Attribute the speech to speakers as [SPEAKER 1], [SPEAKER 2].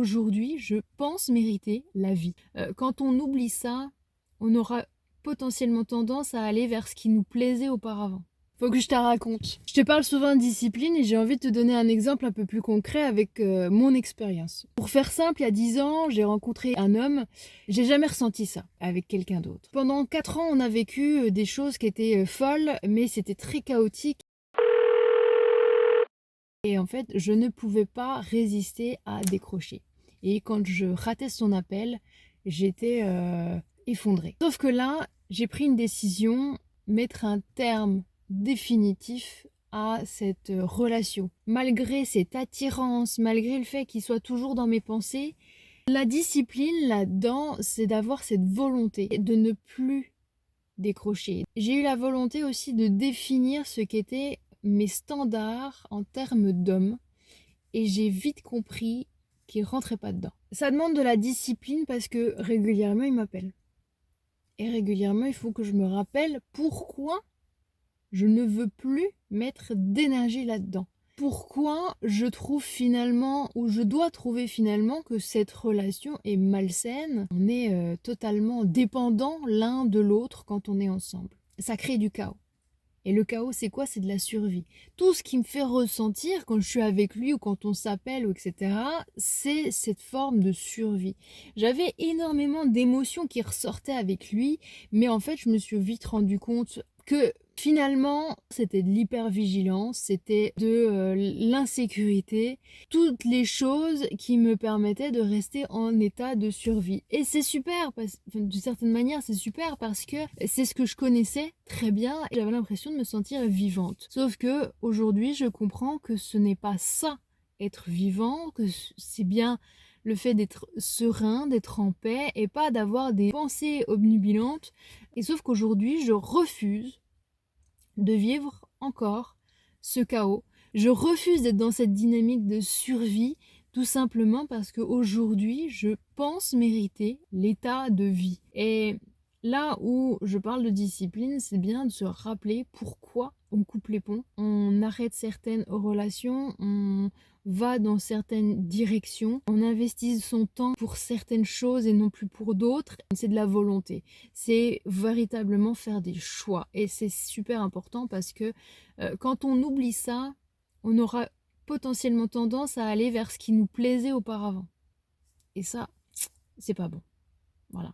[SPEAKER 1] aujourd'hui, je pense mériter la vie. Quand on oublie ça, on aura potentiellement tendance à aller vers ce qui nous plaisait auparavant. Faut que je te raconte. Je te parle souvent de discipline et j'ai envie de te donner un exemple un peu plus concret avec mon expérience. Pour faire simple, il y a 10 ans, j'ai rencontré un homme. J'ai jamais ressenti ça avec quelqu'un d'autre. Pendant 4 ans, on a vécu des choses qui étaient folles, mais c'était très chaotique. Et en fait, je ne pouvais pas résister à décrocher. Et quand je ratais son appel, j'étais effondrée. Sauf que là, j'ai pris une décision, mettre un terme définitif à cette relation. Malgré cette attirance, malgré le fait qu'il soit toujours dans mes pensées, la discipline là-dedans, c'est d'avoir cette volonté de ne plus décrocher. J'ai eu la volonté aussi de définir ce qu'étaient mes standards en termes d'homme et j'ai vite compris qu'il rentrait pas dedans. Ça demande de la discipline parce que régulièrement il m'appelle. Et régulièrement il faut que je me rappelle pourquoi je ne veux plus mettre d'énergie là-dedans. Pourquoi je trouve finalement, ou je dois trouver finalement que cette relation est malsaine. On est totalement dépendant l'un de l'autre quand on est ensemble. Ça crée du chaos. Et le chaos, c'est quoi? C'est de la survie. Tout ce qui me fait ressentir quand je suis avec lui ou quand on s'appelle, ou etc., c'est cette forme de survie. J'avais énormément d'émotions qui ressortaient avec lui, mais en fait, je me suis vite rendu compte que finalement, c'était de l'hypervigilance, c'était de l'insécurité, toutes les choses qui me permettaient de rester en état de survie. Et c'est super, d'une certaine manière, c'est super parce que c'est ce que je connaissais très bien et j'avais l'impression de me sentir vivante. Sauf que aujourd'hui, je comprends que ce n'est pas ça, être vivant, que c'est bien le fait d'être serein, d'être en paix et pas d'avoir des pensées obnubilantes. Et sauf qu'aujourd'hui, je refuse de vivre encore ce chaos. Je refuse d'être dans cette dynamique de survie, tout simplement parce qu'aujourd'hui, je pense mériter l'état de vie. Et là où je parle de discipline, c'est bien de se rappeler pourquoi on coupe les ponts, on arrête certaines relations, on va dans certaines directions, on investit son temps pour certaines choses et non plus pour d'autres. C'est de la volonté, c'est véritablement faire des choix et c'est super important parce que quand on oublie ça, on aura potentiellement tendance à aller vers ce qui nous plaisait auparavant et ça, c'est pas bon. Voilà.